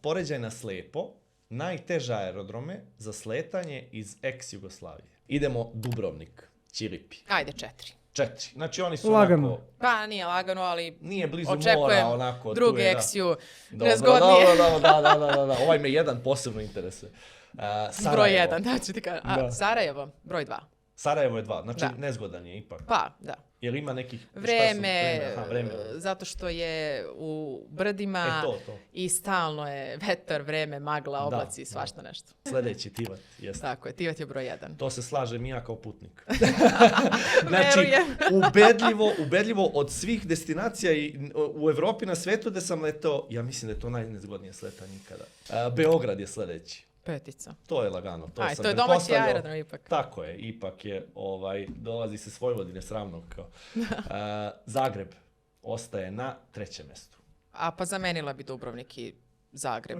Poređaj na slijepo najteže aerodrome za sletanje iz ex-Jugoslavije. Idemo Dubrovnik, Ćilipi. Ajde, 4. 4. Znači oni su Lagano. onako... Pa nije lagano, ali Nije blizu očekujem mora, onako. drugi tu je, eksiju Dobro, nezgodnije. Da. Ovaj me jedan posebno interesuje. Sarajevo. Broj 1, da ću ti kažem. Da. Sarajevo, broj 2. Sarajevo je 2, znači Da. nezgodan je ipak. Pa, da. Jer ima nekih... Vreme, vreme. zato što je u brdima To. i stalno je vetar, vreme, magla, oblaci, Da, svašta nešto. Sljedeći Tivat, jeste. Tako je, Tivat je broj 1. To se slažem i ja kao putnik. Verujem. ubedljivo od svih destinacija u Evropi na svetu gde sam letao, ja mislim da je to najnezgodnije sletanje ikada. Beograd je sljedeći. 5. To je lagano. To je domaći pretpostavljao. aerodrom ipak. Tako je, ipak je, dolazi se s Vojvodine sravnog. Zagreb ostaje na 3. mjestu. A pa zamenila bi Dubrovnik i Zagreb.